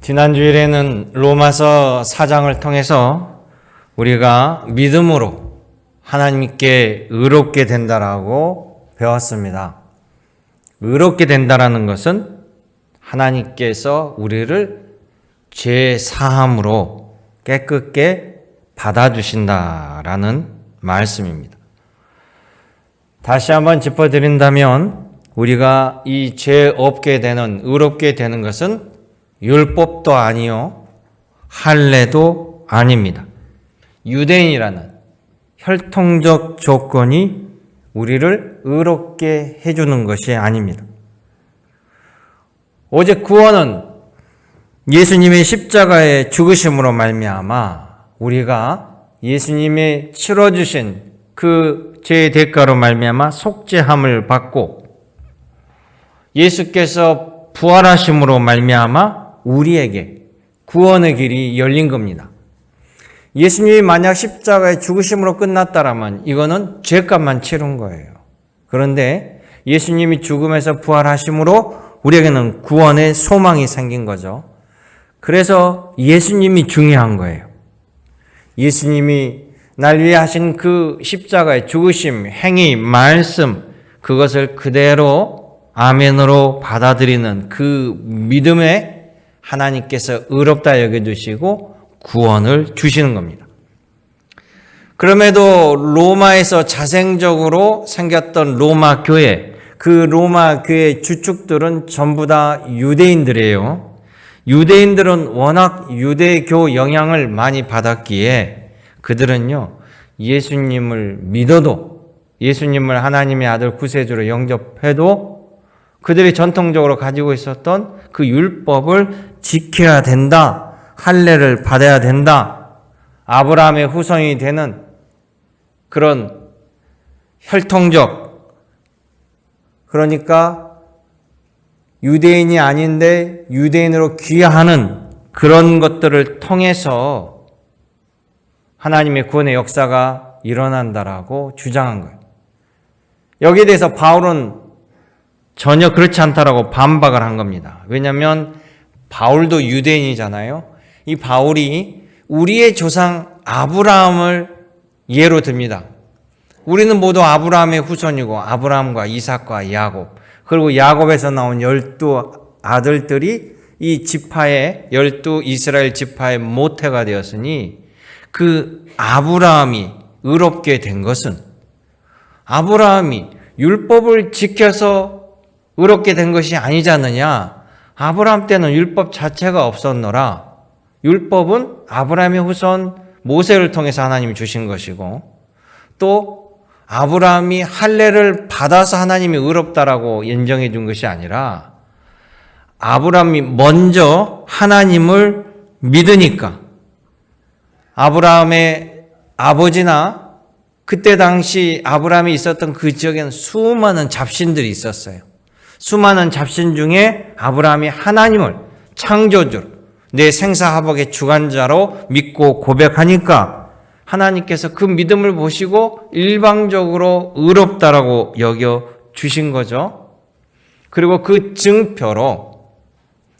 지난 주일에는 로마서 4장을 통해서 우리가 믿음으로 하나님께 의롭게 된다라고 배웠습니다. 의롭게 된다라는 것은 하나님께서 우리를 죄 사함으로 깨끗게 받아주신다라는 말씀입니다. 다시 한번 짚어드린다면 우리가 이 죄 없게 되는, 의롭게 되는 것은 율법도 아니요 할례도 아닙니다. 유대인이라는 혈통적 조건이 우리를 의롭게 해주는 것이 아닙니다. 오직 구원은 예수님의 십자가의 죽으심으로 말미암아 우리가 예수님이 치러주신 그 죄의 대가로 말미암아 속죄함을 받고 예수께서 부활하심으로 말미암아 우리에게 구원의 길이 열린 겁니다. 예수님이 만약 십자가의 죽으심으로 끝났다라면 이거는 죄값만 치른 거예요. 그런데 예수님이 죽음에서 부활하심으로 우리에게는 구원의 소망이 생긴 거죠. 그래서 예수님이 중요한 거예요. 예수님이 날 위해 하신 그 십자가의 죽으심, 행위, 말씀, 그것을 그대로 아멘으로 받아들이는 그 믿음에 하나님께서 의롭다 여겨주시고 구원을 주시는 겁니다. 그럼에도 로마에서 자생적으로 생겼던 로마 교회, 그 로마 교회 주축들은 전부 다 유대인들이에요. 유대인들은 워낙 유대교 영향을 많이 받았기에 그들은요, 예수님을 믿어도, 예수님을 하나님의 아들 구세주로 영접해도 그들이 전통적으로 가지고 있었던 그 율법을 지켜야 된다, 할례를 받아야 된다, 아브라함의 후손이 되는 그런 혈통적, 그러니까 유대인이 아닌데 유대인으로 귀화하는 그런 것들을 통해서 하나님의 구원의 역사가 일어난다라고 주장한 거예요. 여기에 대해서 바울은 전혀 그렇지 않다라고 반박을 한 겁니다. 왜냐하면 바울도 유대인이잖아요. 이 바울이 우리의 조상 아브라함을 예로 듭니다. 우리는 모두 아브라함의 후손이고 아브라함과 이삭과 야곱, 그리고 야곱에서 나온 12아들들이 이 지파의 12 이스라엘 지파의 모태가 되었으니 그 아브라함이 의롭게 된 것은 아브라함이 율법을 지켜서 의롭게 된 것이 아니지 않느냐. 아브라함 때는 율법 자체가 없었노라. 율법은 아브라함의 후손 모세를 통해서 하나님이 주신 것이고 또 아브라함이 할례를 받아서 하나님이 의롭다라고 인정해 준 것이 아니라 아브라함이 먼저 하나님을 믿으니까 아브라함의 아버지나 그때 당시 아브라함이 있었던 그 지역에는 수많은 잡신들이 있었어요. 수많은 잡신 중에 아브라함이 하나님을 창조주, 내 생사화복의 주관자로 믿고 고백하니까 하나님께서 그 믿음을 보시고 일방적으로 의롭다라고 여겨 주신 거죠. 그리고 그 증표로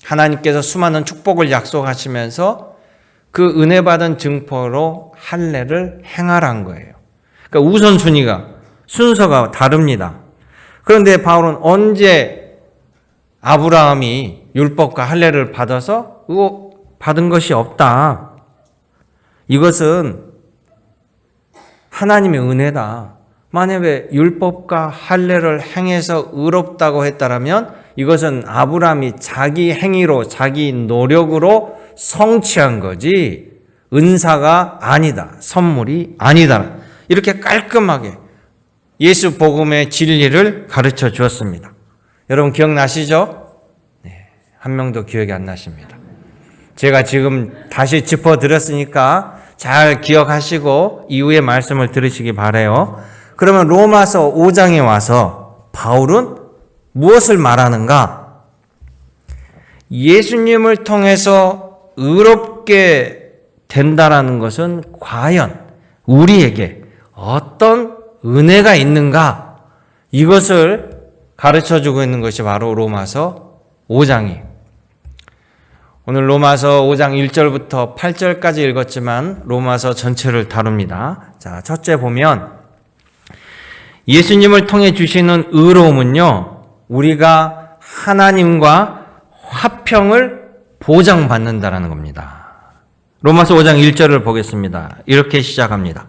하나님께서 수많은 축복을 약속하시면서 그 은혜 받은 증표로 할례를 행하란 거예요. 그러니까 우선순위가, 순서가 다릅니다. 그런데 바울은 언제 아브라함이 율법과 할례를 받아서 받은 것이 없다. 이것은 하나님의 은혜다. 만약에 율법과 할례를 행해서 의롭다고 했다면 이것은 아브라함이 자기 행위로, 자기 노력으로 성취한 거지 은사가 아니다. 선물이 아니다. 이렇게 깔끔하게 예수 복음의 진리를 가르쳐 주었습니다. 여러분 기억나시죠? 네, 한 명도 기억이 안 나십니다. 제가 지금 다시 짚어드렸으니까 잘 기억하시고 이후의 말씀을 들으시기 바라요. 그러면 로마서 5장에 와서 바울은 무엇을 말하는가? 예수님을 통해서 의롭게 된다라는 것은 과연 우리에게 어떤 은혜가 있는가? 이것을 가르쳐주고 있는 것이 바로 로마서 5장이에요. 오늘 로마서 5장 1절부터 8절까지 읽었지만 로마서 전체를 다룹니다. 자, 첫째 보면 예수님을 통해 주시는 의로움은요, 우리가 하나님과 화평을 보장받는다라는 겁니다. 로마서 5장 1절을 보겠습니다. 이렇게 시작합니다.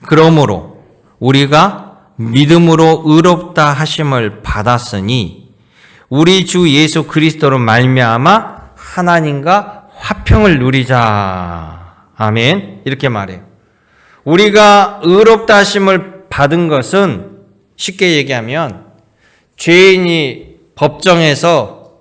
그러므로 우리가 믿음으로 의롭다 하심을 받았으니 우리 주 예수 그리스도로 말미암아 하나님과 화평을 누리자. 아멘. 이렇게 말해요. 우리가 의롭다 하심을 받은 것은 쉽게 얘기하면 죄인이 법정에서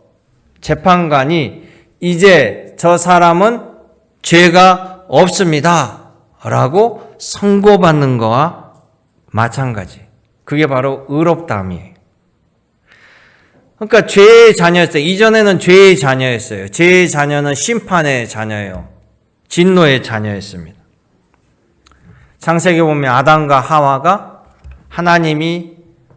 재판관이 이제 저 사람은 죄가 없습니다 라고 선고받는 거와 마찬가지. 그게 바로 의롭다함이에요. 그러니까 죄의 자녀였어요. 이전에는 죄의 자녀였어요. 죄의 자녀는 심판의 자녀예요. 진노의 자녀였습니다. 창세기 보면 아담과 하와가 하나님이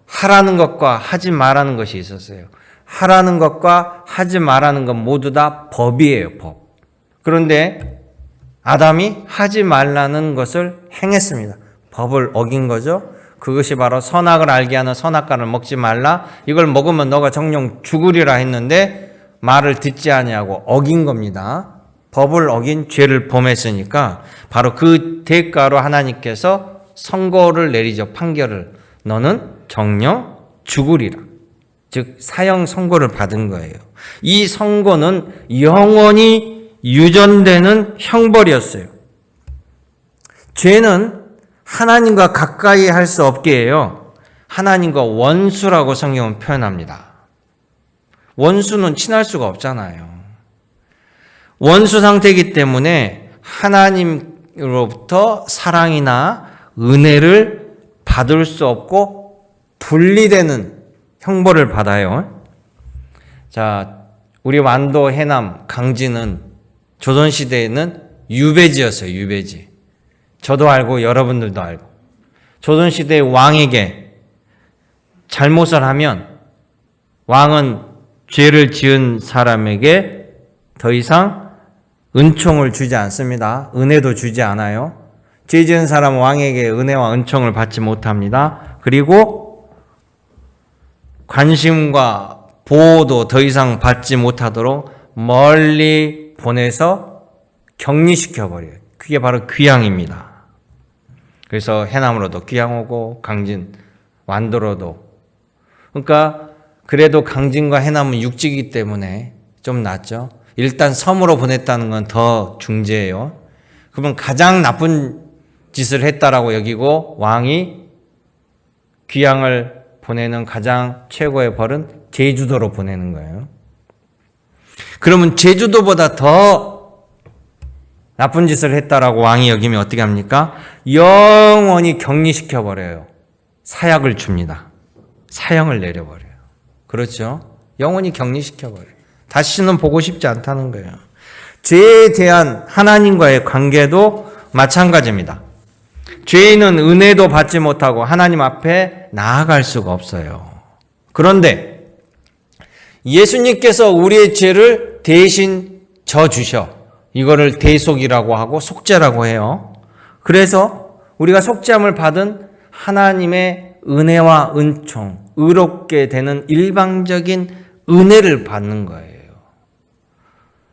하라는 것과 하지 말라는 것이 있었어요. 하라는 것과 하지 말라는 것 모두 다 법이에요, 법. 그런데 아담이 하지 말라는 것을 행했습니다. 법을 어긴 거죠. 그것이 바로 선악을 알게 하는 선악과를 먹지 말라. 이걸 먹으면 너가 정령 죽으리라 했는데 말을 듣지 아니하고 어긴 겁니다. 법을 어긴 죄를 범했으니까 바로 그 대가로 하나님께서 선고를 내리죠. 판결을. 너는 정령 죽으리라. 즉 사형 선고를 받은 거예요. 이 선고는 영원히 유전되는 형벌이었어요. 죄는 하나님과 가까이 할 수 없게 해요. 하나님과 원수라고 성경은 표현합니다. 원수는 친할 수가 없잖아요. 원수 상태이기 때문에 하나님으로부터 사랑이나 은혜를 받을 수 없고 분리되는 형벌을 받아요. 자, 우리 완도, 해남, 강진은 조선시대에는 유배지였어요. 유배지. 저도 알고 여러분들도 알고. 조선시대의 왕에게 잘못을 하면 왕은 죄를 지은 사람에게 더 이상 은총을 주지 않습니다. 은혜도 주지 않아요. 죄 지은 사람은 왕에게 은혜와 은총을 받지 못합니다. 그리고 관심과 보호도 더 이상 받지 못하도록 멀리 보내서 격리시켜버려요. 그게 바로 귀양입니다. 그래서 해남으로도 귀양 오고 강진, 완도로도. 그러니까 그래도 강진과 해남은 육지이기 때문에 좀 낫죠. 일단 섬으로 보냈다는 건 더 중죄예요. 그러면 가장 나쁜 짓을 했다라고 여기고 왕이 귀양을 보내는 가장 최고의 벌은 제주도로 보내는 거예요. 그러면 제주도보다 더 나쁜 짓을 했다라고 왕이 여기면 어떻게 합니까? 영원히 격리시켜버려요. 사약을 줍니다. 사형을 내려버려요. 그렇죠? 영원히 격리시켜버려요. 다시는 보고 싶지 않다는 거예요. 죄에 대한 하나님과의 관계도 마찬가지입니다. 죄인은 은혜도 받지 못하고 하나님 앞에 나아갈 수가 없어요. 그런데 예수님께서 우리의 죄를 대신 져주셔. 이거를 대속이라고 하고 속죄라고 해요. 그래서 우리가 속죄함을 받은 하나님의 은혜와 은총, 의롭게 되는 일방적인 은혜를 받는 거예요.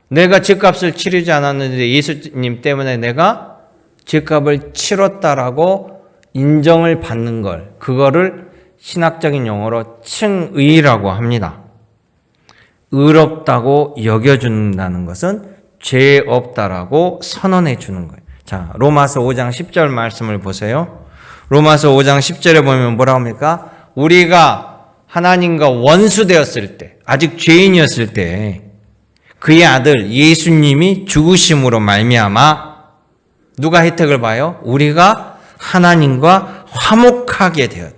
내가 죄값을 치르지 않았는데 예수님 때문에 내가 죄값을 치렀다라고 인정을 받는 걸, 그거를 신학적인 용어로 칭의라고 합니다. 의롭다고 여겨준다는 것은 죄 없다라고 선언해 주는 거예요. 자, 로마서 5장 10절 말씀을 보세요. 로마서 5장 10절에 보면 뭐라고 합니까? 우리가 하나님과 원수되었을 때, 아직 죄인이었을 때 그의 아들 예수님이 죽으심으로 말미암아 누가 혜택을 봐요? 우리가 하나님과 화목하게 되었다.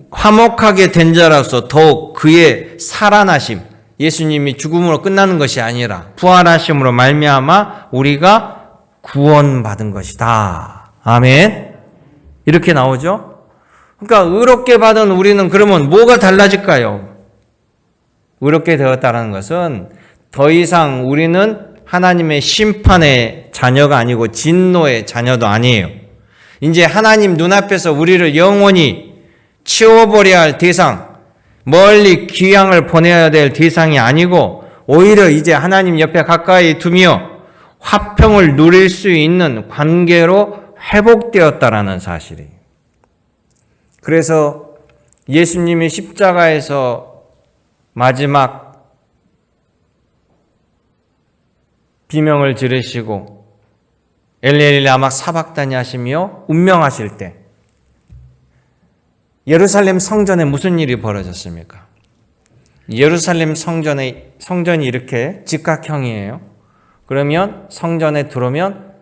화목하게 된 자로서 더욱 그의 살아나심, 예수님이 죽음으로 끝나는 것이 아니라 부활하심으로 말미암아 우리가 구원받은 것이다. 아멘. 이렇게 나오죠. 그러니까 의롭게 받은 우리는 그러면 뭐가 달라질까요? 의롭게 되었다는 것은 더 이상 우리는 하나님의 심판의 자녀가 아니고 진노의 자녀도 아니에요. 이제 하나님 눈앞에서 우리를 영원히 치워버려야 할 대상, 멀리 귀향을 보내야 될 대상이 아니고 오히려 이제 하나님 옆에 가까이 두며 화평을 누릴 수 있는 관계로 회복되었다라는 사실이에요. 그래서 예수님이 십자가에서 마지막 비명을 지르시고 엘리 라마 사박다니 하시며 운명하실 때 예루살렘 성전에 무슨 일이 벌어졌습니까? 예루살렘 성전이 이렇게 직각형이에요. 그러면 성전에 들어오면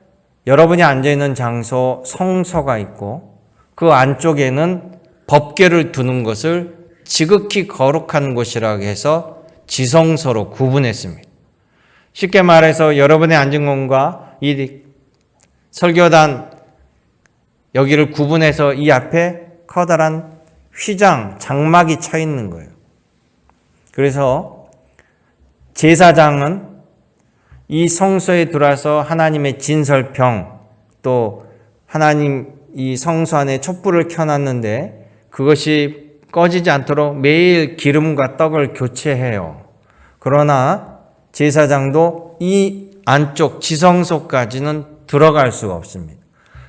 여러분이 앉아있는 장소 성소가 있고 그 안쪽에는 법궤를 두는 것을 지극히 거룩한 곳이라고 해서 지성소로 구분했습니다. 쉽게 말해서 여러분의 앉은 곳과 이 설교단 여기를 구분해서 이 앞에 커다란 휘장, 장막이 쳐 있는 거예요. 그래서 제사장은 이 성소에 들어와서 하나님의 진설병, 또 하나님 이 성소 안에 촛불을 켜놨는데 그것이 꺼지지 않도록 매일 기름과 떡을 교체해요. 그러나 제사장도 이 안쪽 지성소까지는 들어갈 수가 없습니다.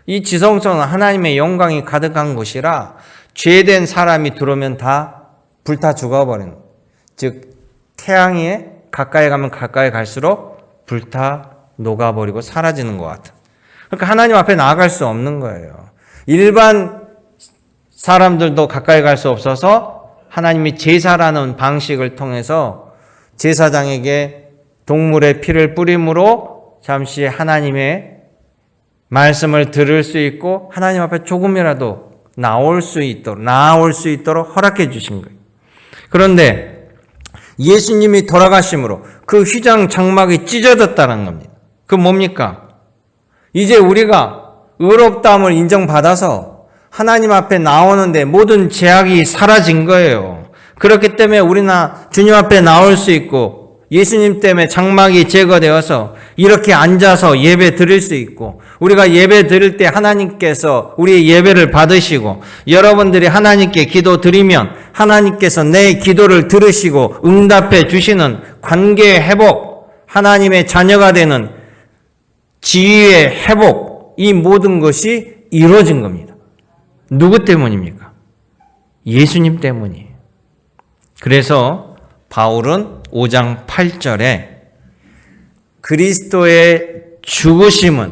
이 지성소는 하나님의 영광이 가득한 곳이라 죄된 사람이 들어오면 다 불타 죽어버리는, 즉 태양에 가까이 가면 가까이 갈수록 불타 녹아버리고 사라지는 것 같은, 그러니까 하나님 앞에 나아갈 수 없는 거예요. 일반 사람들도 가까이 갈 수 없어서 하나님이 제사라는 방식을 통해서 제사장에게 동물의 피를 뿌림으로 잠시 하나님의 말씀을 들을 수 있고 하나님 앞에 조금이라도 나올 수 있도록 허락해 주신 거예요. 그런데 예수님이 돌아가심으로 그 휘장 장막이 찢어졌다는 겁니다. 그 뭡니까? 이제 우리가 의롭다함을 인정받아서 하나님 앞에 나오는데 모든 제약이 사라진 거예요. 그렇기 때문에 우리는 주님 앞에 나올 수 있고 예수님 때문에 장막이 제거되어서 이렇게 앉아서 예배 드릴 수 있고, 우리가 예배 드릴 때 하나님께서 우리의 예배를 받으시고 여러분들이 하나님께 기도 드리면 하나님께서 내 기도를 들으시고 응답해 주시는 관계의 회복, 하나님의 자녀가 되는 지위의 회복, 이 모든 것이 이루어진 겁니다. 누구 때문입니까? 예수님 때문이에요. 그래서 바울은 5장 8절에 그리스도의 죽으심은,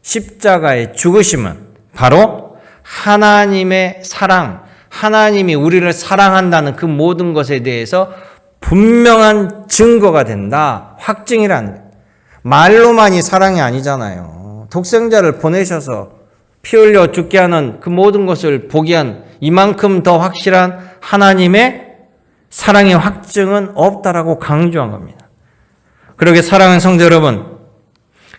십자가의 죽으심은 바로 하나님의 사랑, 하나님이 우리를 사랑한다는 그 모든 것에 대해서 분명한 증거가 된다, 확증이라는 거예요. 말로만이 사랑이 아니잖아요. 독생자를 보내셔서 피 흘려 죽게 하는 그 모든 것을 보게 한 이만큼 더 확실한 하나님의 사랑의 확증은 없다라고 강조한 겁니다. 그러게 사랑하는 성도 여러분,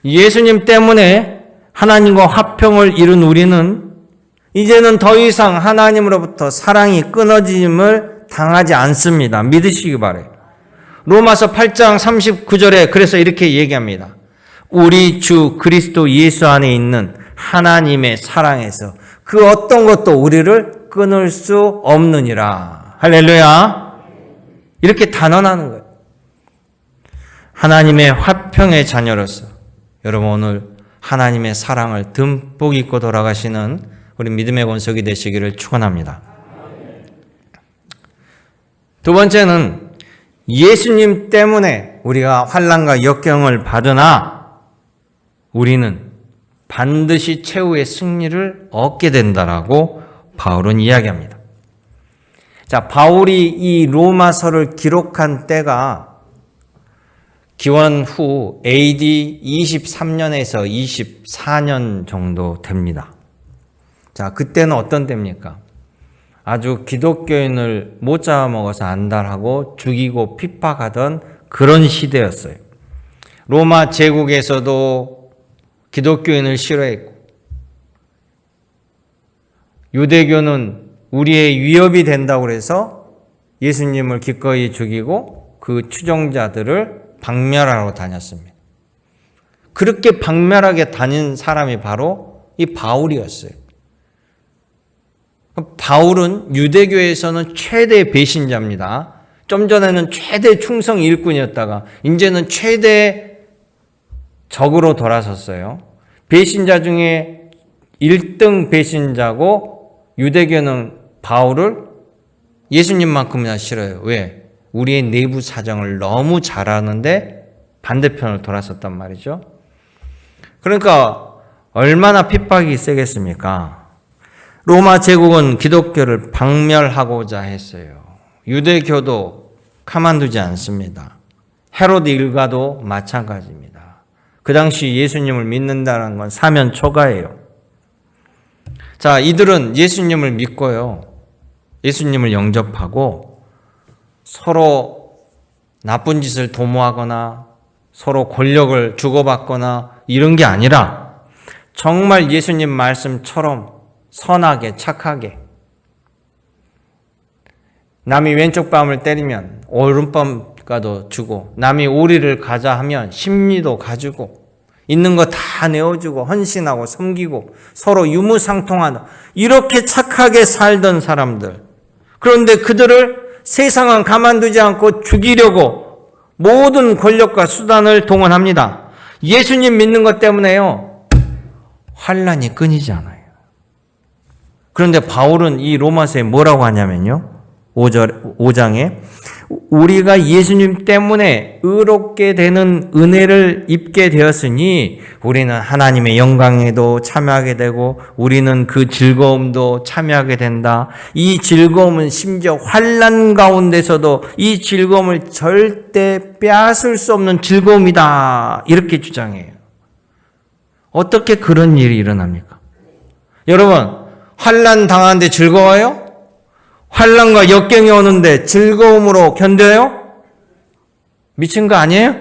예수님 때문에 하나님과 화평을 이룬 우리는 이제는 더 이상 하나님으로부터 사랑이 끊어짐을 당하지 않습니다. 믿으시기 바라요. 로마서 8장 39절에 그래서 이렇게 얘기합니다. 우리 주 그리스도 예수 안에 있는 하나님의 사랑에서 그 어떤 것도 우리를 끊을 수 없느니라. 할렐루야. 이렇게 단언하는 거예요. 하나님의 화평의 자녀로서 여러분 오늘 하나님의 사랑을 듬뿍 입고 돌아가시는 우리 믿음의 권속이 되시기를 축원합니다. 두 번째는 예수님 때문에 우리가 환난과 역경을 받으나 우리는 반드시 최후의 승리를 얻게 된다라고 바울은 이야기합니다. 자, 바울이 이 로마서를 기록한 때가 기원 후 AD 23년에서 24년 정도 됩니다. 자, 그때는 어떤 때입니까? 아주 기독교인을 못 잡아먹어서 안달하고 죽이고 핍박하던 그런 시대였어요. 로마 제국에서도 기독교인을 싫어했고, 유대교는 우리의 위협이 된다고 해서 예수님을 기꺼이 죽이고 그 추종자들을 박멸하러 다녔습니다. 그렇게 박멸하게 다닌 사람이 바로 이 바울이었어요. 바울은 유대교에서는 최대 배신자입니다. 좀 전에는 최대 충성 일꾼이었다가 이제는 최대 적으로 돌아섰어요. 배신자 중에 1등 배신자고 유대교는 바울을 예수님만큼이나 싫어요. 왜? 우리의 내부 사정을 너무 잘 아는데 반대편을 돌아섰단 말이죠. 그러니까 얼마나 핍박이 세겠습니까? 로마 제국은 기독교를 박멸하고자 했어요. 유대교도 가만두지 않습니다. 헤로드 일가도 마찬가지입니다. 그 당시 예수님을 믿는다는 건 사면 초과예요. 자, 이들은 예수님을 믿고요. 예수님을 영접하고 서로 나쁜 짓을 도모하거나 서로 권력을 주고받거나 이런 게 아니라 정말 예수님 말씀처럼 선하게 착하게 남이 왼쪽 뺨을 때리면 오른뺨까도 주고 남이 오리를 가자 하면 심리도 가지고 있는 거 다 내어주고 헌신하고 섬기고 서로 유무상통하는 이렇게 착하게 살던 사람들. 그런데 그들을 세상은 가만두지 않고 죽이려고 모든 권력과 수단을 동원합니다. 예수님 믿는 것 때문에요. 환란이 끊이지 않아요. 그런데 바울은 이 로마서에 뭐라고 하냐면요. 5장에 우리가 예수님 때문에 의롭게 되는 은혜를 입게 되었으니 우리는 하나님의 영광에도 참여하게 되고 우리는 그 즐거움도 참여하게 된다. 이 즐거움은 심지어 환난 가운데서도 이 즐거움을 절대 빼앗을 수 없는 즐거움이다. 이렇게 주장해요. 어떻게 그런 일이 일어납니까? 여러분, 환난 당하는데 즐거워요? 환난과 역경이 오는데 즐거움으로 견뎌요? 미친 거 아니에요?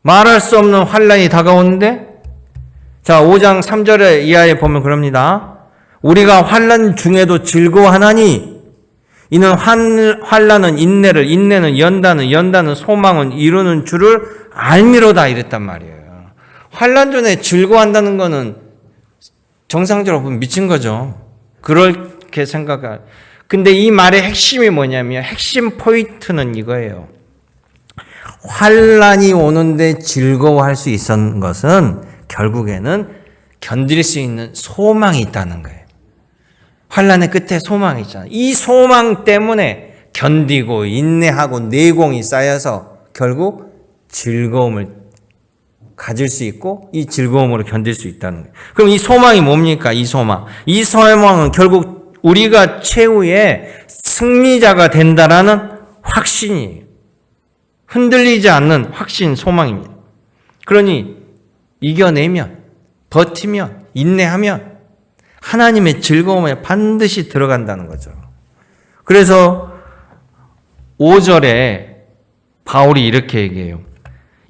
말할 수 없는 환난이 다가오는데? 자, 5장 3절에 이하에 보면 그럽니다. 우리가 환난 중에도 즐거워하나니 이는 환난은 인내를, 인내는 연단을, 연단은 소망은 이루는 줄을 알미로다 이랬단 말이에요. 환난 중에 즐거워한다는 거는 정상적으로 보면 미친 거죠. 그렇게 생각할. 근데 이 말의 핵심이 뭐냐면 핵심 포인트는 이거예요. 환난이 오는데 즐거워할 수 있었던 것은 결국에는 견딜 수 있는 소망이 있다는 거예요. 환난의 끝에 소망이 있잖아요. 이 소망 때문에 견디고 인내하고 내공이 쌓여서 결국 즐거움을 가질 수 있고 이 즐거움으로 견딜 수 있다는 거예요. 그럼 이 소망이 뭡니까? 이 소망. 이 소망은 결국 우리가 최후의 승리자가 된다라는 확신이에요. 흔들리지 않는 확신, 소망입니다. 그러니 이겨내면, 버티면, 인내하면 하나님의 즐거움에 반드시 들어간다는 거죠. 그래서 5절에 바울이 이렇게 얘기해요.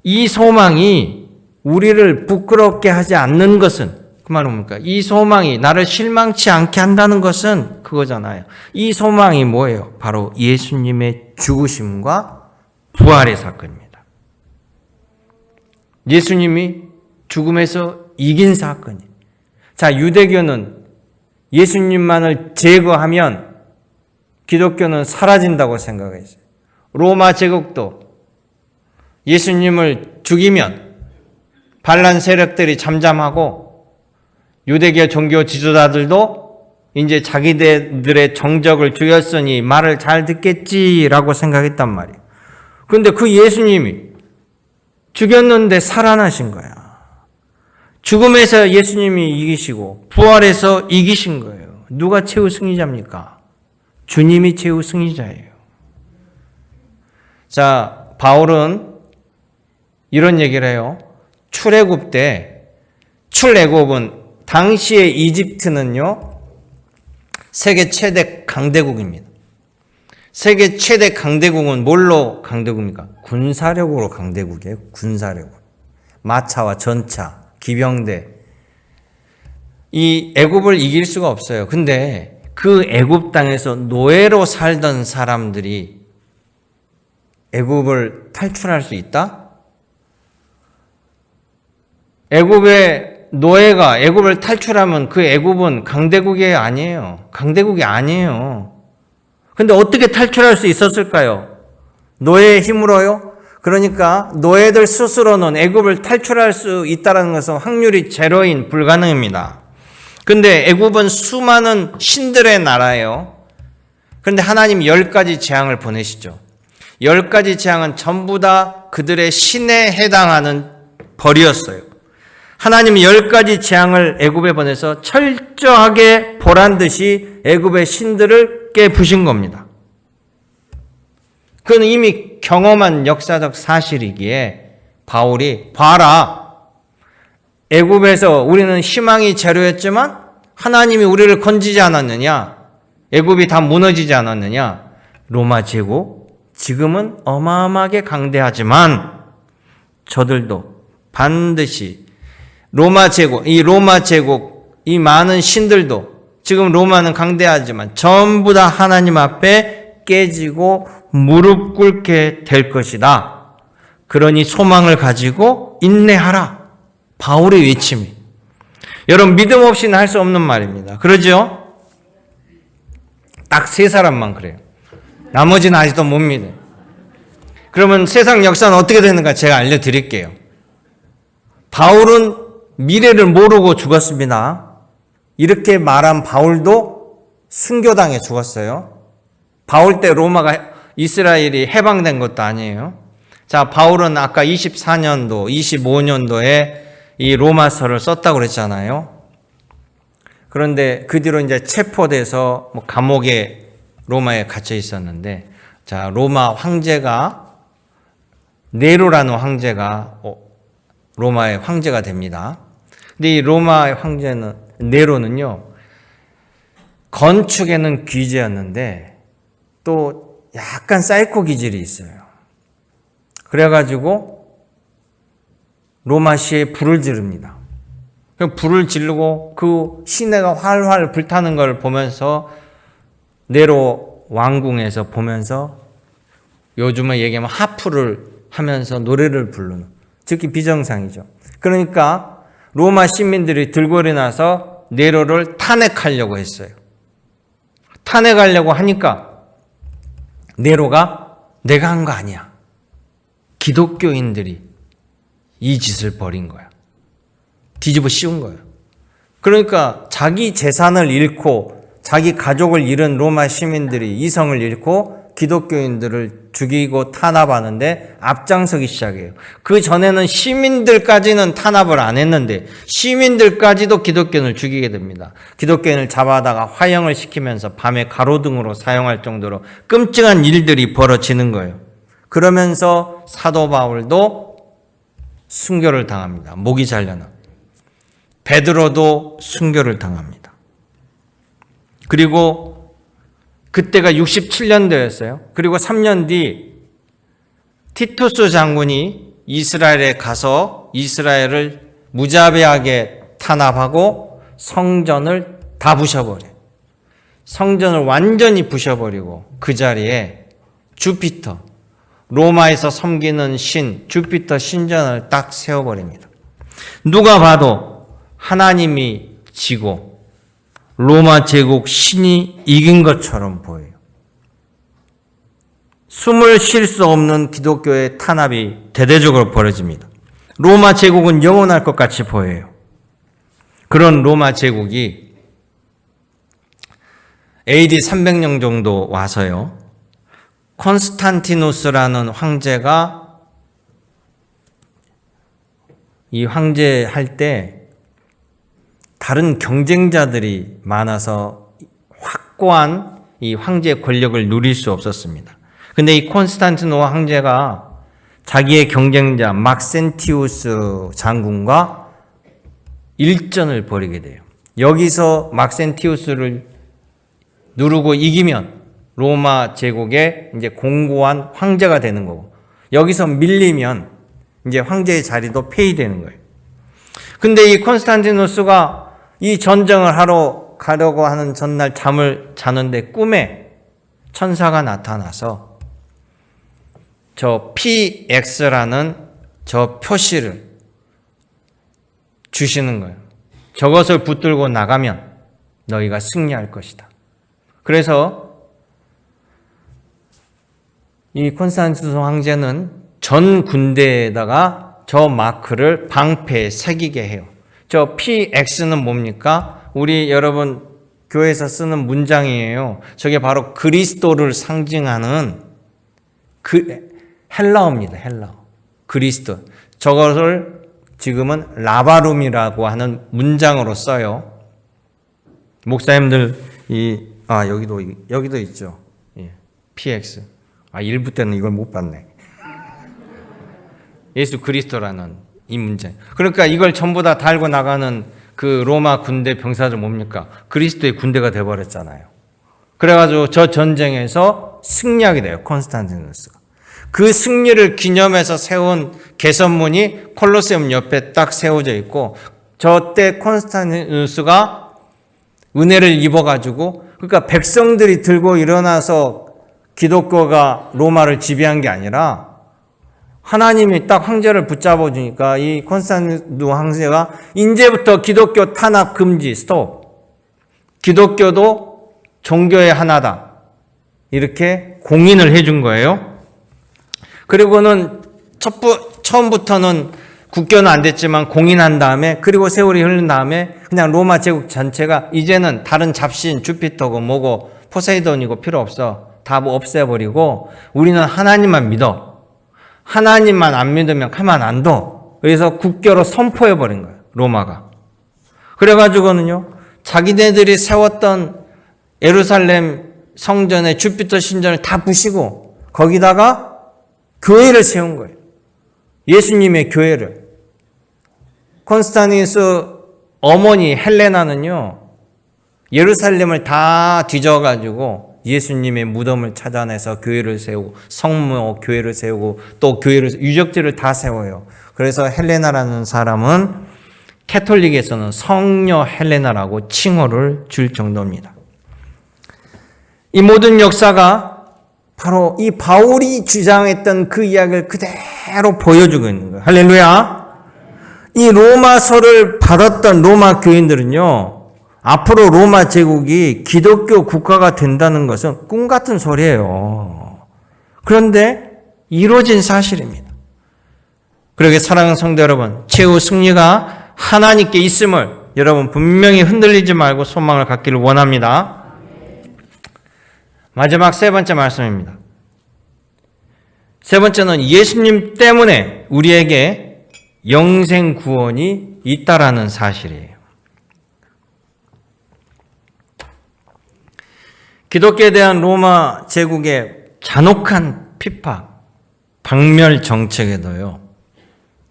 이 소망이 우리를 부끄럽게 하지 않는 것은, 그 말은 뭡니까? 이 소망이 나를 실망치 않게 한다는 것은 그거잖아요. 이 소망이 뭐예요? 바로 예수님의 죽으심과 부활의 사건입니다. 예수님이 죽음에서 이긴 사건이에요. 자, 유대교는 예수님만을 제거하면 기독교는 사라진다고 생각했어요. 로마 제국도 예수님을 죽이면 반란 세력들이 잠잠하고 유대교 종교 지도자들도 이제 자기들의 정적을 죽였으니 말을 잘 듣겠지라고 생각했단 말이에요. 그런데 그 예수님이 죽였는데 살아나신 거야. 죽음에서 예수님이 이기시고 부활해서 이기신 거예요. 누가 최후 승리자입니까? 주님이 최후 승리자예요. 자, 바울은 이런 얘기를 해요. 출애굽 때, 출애굽은 당시의 이집트는요, 세계 최대 강대국입니다. 세계 최대 강대국은 뭘로 강대국입니까? 군사력으로 강대국이에요. 군사력. 마차와 전차, 기병대. 이 애굽을 이길 수가 없어요. 근데 그 애굽 땅에서 노예로 살던 사람들이 애굽을 탈출할 수 있다? 애굽의 노예가 애굽을 탈출하면 그 애굽은 강대국이 아니에요. 강대국이 아니에요. 근데 어떻게 탈출할 수 있었을까요? 노예의 힘으로요? 그러니까 노예들 스스로는 애굽을 탈출할 수 있다는 것은 확률이 제로인 불가능입니다. 근데 애굽은 수많은 신들의 나라예요. 그런데 하나님 10가지 재앙을 보내시죠. 10가지 재앙은 전부 다 그들의 신에 해당하는 벌이었어요. 하나님이 10가지 재앙을 애굽에 보내서 철저하게 보란듯이 애굽의 신들을 깨부신 겁니다. 그건 이미 경험한 역사적 사실이기에 바울이 봐라. 애굽에서 우리는 희망이 제로였지만 하나님이 우리를 건지지 않았느냐? 애굽이 다 무너지지 않았느냐? 로마 제국 지금은 어마어마하게 강대하지만 저들도 반드시 로마 제국, 이 많은 신들도 지금 로마는 강대하지만 전부 다 하나님 앞에 깨지고 무릎 꿇게 될 것이다. 그러니 소망을 가지고 인내하라. 바울의 외침이. 여러분 믿음 없이는 할 수 없는 말입니다. 그러죠? 딱 3사람만 그래요. 나머지는 아직도 못 믿어요. 그러면 세상 역사는 어떻게 되는가 제가 알려드릴게요. 바울은 미래를 모르고 죽었습니다. 이렇게 말한 바울도 순교당해 죽었어요. 바울 때 이스라엘이 해방된 것도 아니에요. 자, 바울은 아까 24년도, 25년도에 이 로마서를 썼다고 그랬잖아요. 그런데 그 뒤로 이제 체포돼서 감옥에 로마에 갇혀 있었는데, 자, 로마 황제가, 네로라는 황제가 로마의 황제가 됩니다. 근데 이 로마의 황제는, 네로는요, 건축에는 귀재였는데 또 약간 사이코 기질이 있어요. 그래가지고 로마시에 불을 지릅니다. 불을 지르고 그 시내가 활활 불타는 걸 보면서 네로 왕궁에서 보면서 요즘에 얘기하면 하프를 하면서 노래를 부르는, 특히 비정상이죠. 그러니까 로마 시민들이 들고 일어나서 네로를 탄핵하려고 했어요. 탄핵하려고 하니까 네로가 내가 한 거 아니야. 기독교인들이 이 짓을 벌인 거야. 뒤집어 씌운 거예요. 그러니까 자기 재산을 잃고 자기 가족을 잃은 로마 시민들이 이성을 잃고 기독교인들을 죽이고 탄압하는데 앞장서기 시작해요. 그 전에는 시민들까지는 탄압을 안 했는데 시민들까지도 기독교인을 죽이게 됩니다. 기독교인을 잡아다가 화형을 시키면서 밤에 가로등으로 사용할 정도로 끔찍한 일들이 벌어지는 거예요. 그러면서 사도 바울도 순교를 당합니다. 목이 잘려나. 베드로도 순교를 당합니다. 그리고 그때가 67년도였어요. 그리고 3년 뒤 티투스 장군이 이스라엘에 가서 이스라엘을 무자비하게 탄압하고 성전을 다 부셔버려요. 성전을 완전히 부셔버리고 그 자리에 주피터, 로마에서 섬기는 신, 주피터 신전을 딱 세워버립니다. 누가 봐도 하나님이 지고 로마 제국 신이 이긴 것처럼 보여요. 숨을 쉴 수 없는 기독교의 탄압이 대대적으로 벌어집니다. 로마 제국은 영원할 것 같이 보여요. 그런 로마 제국이 AD 300년 정도 와서요, 콘스탄티누스라는 황제가 이 황제 할 때 다른 경쟁자들이 많아서 확고한 이 황제의 권력을 누릴 수 없었습니다. 근데 이 콘스탄티노 황제가 자기의 경쟁자 막센티우스 장군과 일전을 벌이게 돼요. 여기서 막센티우스를 누르고 이기면 로마 제국의 이제 공고한 황제가 되는 거고, 여기서 밀리면 이제 황제의 자리도 폐위되는 거예요. 근데 이 콘스탄티누스가 이 전쟁을 하러 가려고 하는 전날 잠을 자는데 꿈에 천사가 나타나서 저 PX라는 저 표시를 주시는 거예요. 저것을 붙들고 나가면 너희가 승리할 것이다. 그래서 이 콘스탄티누스 황제는 전 군대에다가 저 마크를 방패에 새기게 해요. 저 PX는 뭡니까? 우리 여러분 교회에서 쓰는 문장이에요. 저게 바로 그리스도를 상징하는 헬라어입니다. 헬라어. 그리스도. 저것을 지금은 라바룸이라고 하는 문장으로 써요. 목사님들 여기도 있죠. 예. PX. 1부 때는 이걸 못 봤네. 예수 그리스도라는 이 문장. 그러니까 이걸 전부 다 달고 나가는 그 로마 군대 병사들 뭡니까? 그리스도의 군대가 돼버렸잖아요. 그래가지고 저 전쟁에서 승리하게 돼요. 콘스탄티누스가. 그 승리를 기념해서 세운 개선문이 콜로세움 옆에 딱 세워져 있고, 저때 콘스탄티누스가 은혜를 입어가지고, 그러니까 백성들이 들고 일어나서 기독교가 로마를 지배한 게 아니라 하나님이 딱 황제를 붙잡아 주니까 이 콘스탄티누스 황제가 이제부터 기독교 탄압 금지 스톱. 기독교도 종교의 하나다. 이렇게 공인을 해준 거예요. 그리고는 처음부터는 국교는 안 됐지만 공인한 다음에, 그리고 세월이 흐른 다음에 그냥 로마 제국 전체가 이제는 다른 잡신 주피터고 뭐고 포세이돈이고 필요 없어. 다 없애버리고 우리는 하나님만 믿어. 하나님만 안 믿으면 가만 안 둬. 그래서 국교로 선포해버린 거예요. 로마가. 그래가지고는요, 자기네들이 세웠던 예루살렘 성전의 주피터 신전을 다 부시고 거기다가 교회를 세운 거예요. 예수님의 교회를. 콘스탄티누스 어머니 헬레나는요, 예루살렘을 다 뒤져가지고 예수님의 무덤을 찾아내서 교회를 세우고, 성모 교회를 세우고, 또 교회를, 유적지를 다 세워요. 그래서 헬레나라는 사람은 캐톨릭에서는 성녀 헬레나라고 칭호를 줄 정도입니다. 이 모든 역사가 바로 이 바울이 주장했던 그 이야기를 그대로 보여주고 있는 거예요. 할렐루야! 이 로마서를 받았던 로마 교인들은요, 앞으로 로마 제국이 기독교 국가가 된다는 것은 꿈 같은 소리예요. 그런데 이루어진 사실입니다. 그러게 사랑하는 성도 여러분, 최후 승리가 하나님께 있음을 여러분 분명히 흔들리지 말고 소망을 갖기를 원합니다. 마지막 세 번째 말씀입니다. 세 번째는 예수님 때문에 우리에게 영생 구원이 있다라는 사실이에요. 기독교에 대한 로마 제국의 잔혹한 핍박, 박멸 정책에도요,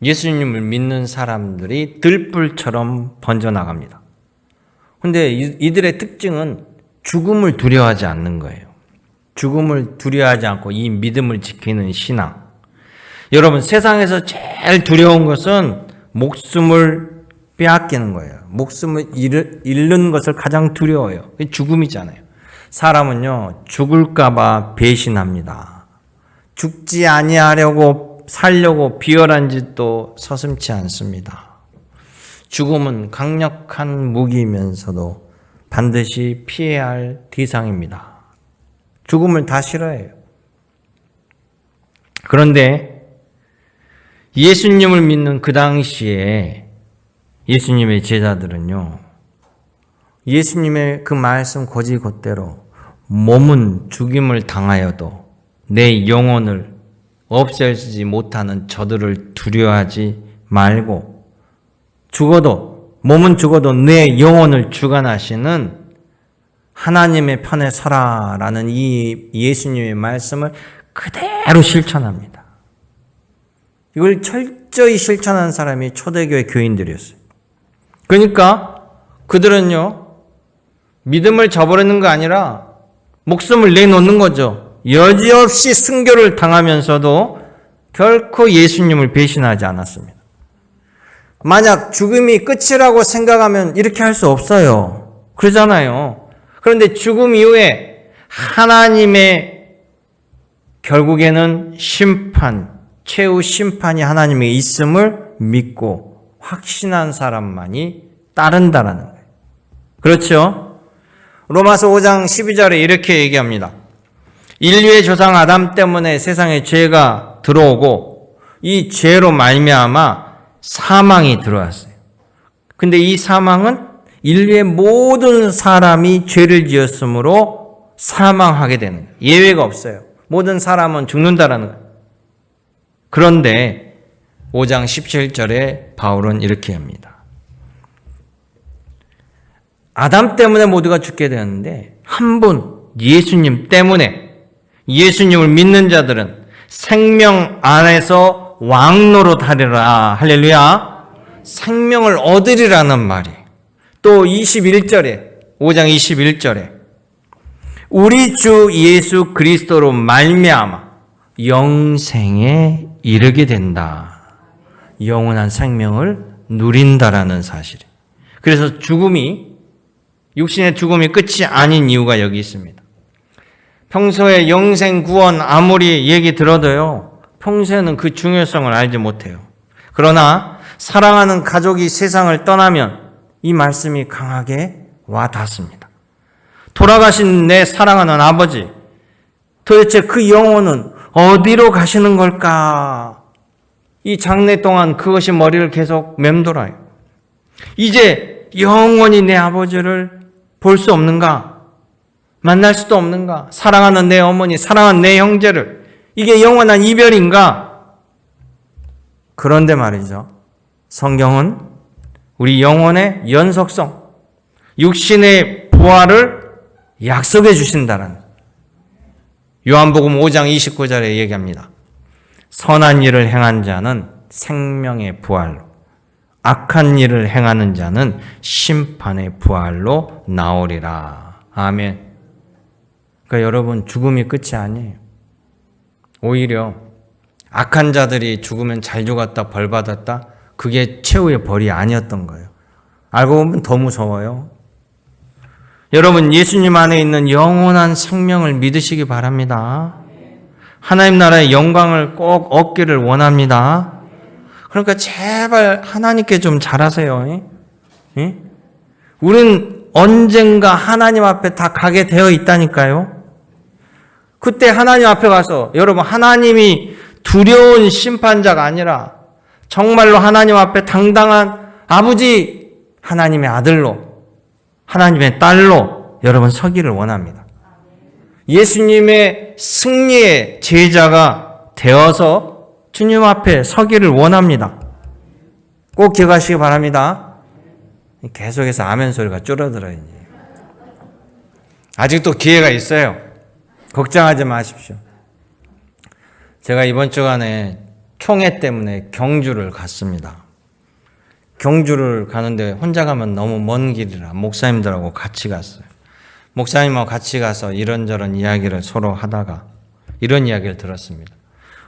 예수님을 믿는 사람들이 들불처럼 번져나갑니다. 그런데 이들의 특징은 죽음을 두려워하지 않는 거예요. 죽음을 두려워하지 않고 이 믿음을 지키는 신앙. 여러분, 세상에서 제일 두려운 것은 목숨을 빼앗기는 거예요. 목숨을 잃는 것을 가장 두려워해요. 그게 죽음이잖아요. 사람은요, 죽을까봐 배신합니다. 죽지 아니하려고 살려고 비열한 짓도 서슴지 않습니다. 죽음은 강력한 무기이면서도 반드시 피해야 할 대상입니다. 죽음을 다 싫어해요. 그런데 예수님을 믿는 그 당시에 예수님의 제자들은요, 예수님의 그 말씀 곧이곧대로 몸은 죽임을 당하여도 내 영혼을 없애지 못하는 저들을 두려워하지 말고, 몸은 죽어도 내 영혼을 주관하시는 하나님의 편에 서라라는 이 예수님의 말씀을 그대로 실천합니다. 이걸 철저히 실천한 사람이 초대교회 교인들이었어요. 그러니까 그들은요, 믿음을 저버리는 거 아니라 목숨을 내놓는 거죠. 여지없이 순교를 당하면서도 결코 예수님을 배신하지 않았습니다. 만약 죽음이 끝이라고 생각하면 이렇게 할 수 없어요. 그러잖아요. 그런데 죽음 이후에 하나님의 결국에는 심판, 최후 심판이 하나님에 있음을 믿고 확신한 사람만이 따른다라는 거예요. 그렇죠? 로마서 5장 12절에 이렇게 얘기합니다. 인류의 조상 아담 때문에 세상에 죄가 들어오고 이 죄로 말미암아 사망이 들어왔어요. 근데 이 사망은 인류의 모든 사람이 죄를 지었으므로 사망하게 되는 거예요. 예외가 없어요. 모든 사람은 죽는다라는 거예요. 그런데 5장 17절에 바울은 이렇게 합니다. 아담 때문에 모두가 죽게 되었는데 한 분 예수님 때문에 예수님을 믿는 자들은 생명 안에서 왕노릇하리라. 할렐루야. 생명을 얻으리라는 말이. 또 21절에 5장 21절에 우리 주 예수 그리스도로 말미암아 영생에 이르게 된다. 영원한 생명을 누린다라는 사실이에요. 그래서 죽음이 육신의 죽음이 끝이 아닌 이유가 여기 있습니다. 평소에 영생 구원 아무리 얘기 들어도요. 평소에는 그 중요성을 알지 못해요. 그러나 사랑하는 가족이 세상을 떠나면 이 말씀이 강하게 와 닿습니다. 돌아가신 내 사랑하는 아버지, 도대체 그 영혼은 어디로 가시는 걸까? 이 장래 동안 그것이 머리를 계속 맴돌아요. 이제 영원히 내 아버지를 볼 수 없는가? 만날 수도 없는가? 사랑하는 내 어머니, 사랑하는 내 형제를 이게 영원한 이별인가? 그런데 말이죠. 성경은 우리 영혼의 연속성, 육신의 부활을 약속해 주신다는 요한복음 5장 29절에 얘기합니다. 선한 일을 행한 자는 생명의 부활로, 악한 일을 행하는 자는 심판의 부활로 나오리라. 아멘. 그러니까 여러분, 죽음이 끝이 아니에요. 오히려 악한 자들이 죽으면 잘 죽었다, 벌 받았다, 그게 최후의 벌이 아니었던 거예요. 알고 보면 더 무서워요. 여러분, 예수님 안에 있는 영원한 생명을 믿으시기 바랍니다. 하나님 나라의 영광을 꼭 얻기를 원합니다. 그러니까 제발 하나님께 좀 잘하세요. 우린 언젠가 하나님 앞에 다 가게 되어 있다니까요. 그때 하나님 앞에 가서 여러분, 하나님이 두려운 심판자가 아니라 정말로 하나님 앞에 당당한 아버지, 하나님의 아들로, 하나님의 딸로 여러분 서기를 원합니다. 예수님의 승리의 제자가 되어서 주님 앞에 서기를 원합니다. 꼭 기억하시기 바랍니다. 계속해서 아멘 소리가 줄어들어요. 아직도 기회가 있어요. 걱정하지 마십시오. 제가 이번 주간에 총회 때문에 경주를 갔습니다. 경주를 가는데 혼자 가면 너무 먼 길이라 목사님들하고 같이 갔어요. 목사님하고 같이 가서 이런저런 이야기를 서로 하다가 이런 이야기를 들었습니다.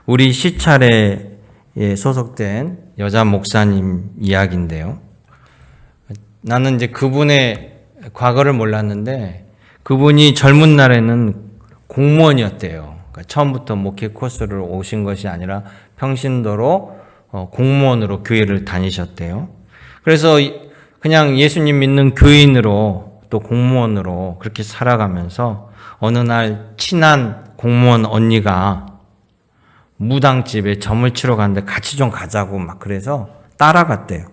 우리 시찰에 소속된 여자 목사님 이야기인데요. 나는 이제 그분의 과거를 몰랐는데 그분이 젊은 날에는 공무원이었대요. 그러니까 처음부터 목회 코스를 오신 것이 아니라 평신도로 공무원으로 교회를 다니셨대요. 그래서 그냥 예수님 믿는 교인으로 또 공무원으로 그렇게 살아가면서 어느 날 친한 공무원 언니가 무당집에 점을 치러 갔는데 같이 좀 가자고 막 그래서 따라갔대요.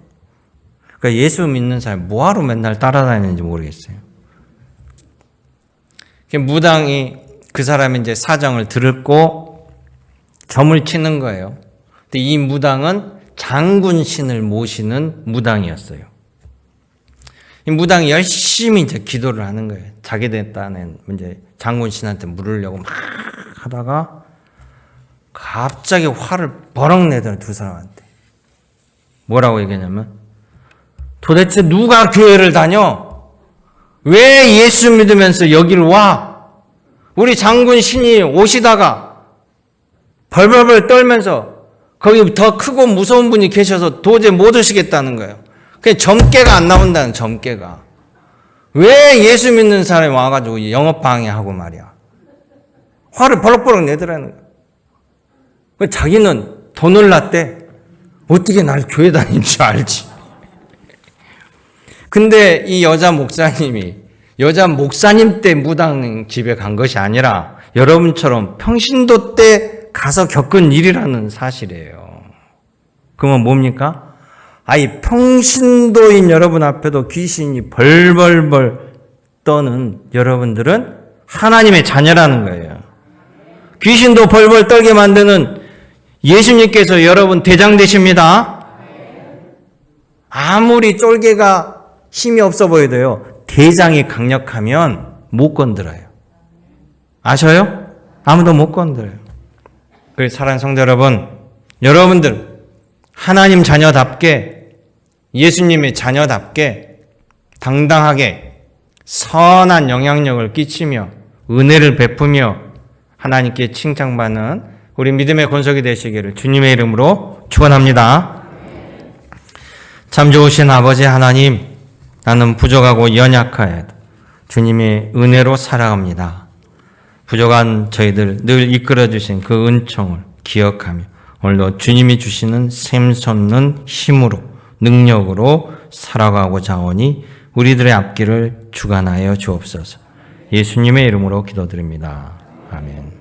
그러니까 예수 믿는 사람이 뭐하러 맨날 따라다니는지 모르겠어요. 무당이 그 사람이 이제 사정을 들었고 점을 치는 거예요. 근데 이 무당은 장군신을 모시는 무당이었어요. 이 무당이 열심히 이제 기도를 하는 거예요. 자기네 딴엔 이제 장군신한테 물으려고 막 하다가 갑자기 화를 버럭 내더라, 두 사람한테. 뭐라고 얘기하냐면, 도대체 누가 교회를 다녀? 왜 예수 믿으면서 여기를 와? 우리 장군 신이 오시다가 벌벌벌 떨면서 거기 더 크고 무서운 분이 계셔서 도저히 못 오시겠다는 거예요. 그냥 점괘가 안 나온다는, 점괘가. 왜 예수 믿는 사람이 와가지고 영업 방해하고 말이야. 화를 버럭버럭 내더라는 거예요. 자기는 더 놀랐대. 어떻게 날 교회 다니는 줄 알지. 근데 이 여자 목사님 때 무당 집에 간 것이 아니라 여러분처럼 평신도 때 가서 겪은 일이라는 사실이에요. 그러면 뭡니까? 아이 평신도인 여러분 앞에도 귀신이 벌벌벌 떠는 여러분들은 하나님의 자녀라는 거예요. 귀신도 벌벌 떨게 만드는 예수님께서 여러분 대장 되십니다. 아무리 쫄개가 힘이 없어 보여도요, 대장이 강력하면 못 건드려요. 아셔요? 아무도 못 건드려요. 그래서 사랑하는 성도 여러분, 여러분들 하나님 자녀답게, 예수님의 자녀답게 당당하게 선한 영향력을 끼치며 은혜를 베푸며 하나님께 칭찬받는 우리 믿음의 권속이 되시기를 주님의 이름으로 축원합니다. 참 좋으신 아버지 하나님, 나는 부족하고 연약하여도 주님의 은혜로 살아갑니다. 부족한 저희들 늘 이끌어주신 그 은총을 기억하며 오늘도 주님이 주시는 샘솟는 힘으로 능력으로 살아가고자 하오니 우리들의 앞길을 주관하여 주옵소서. 예수님의 이름으로 기도드립니다. 아멘.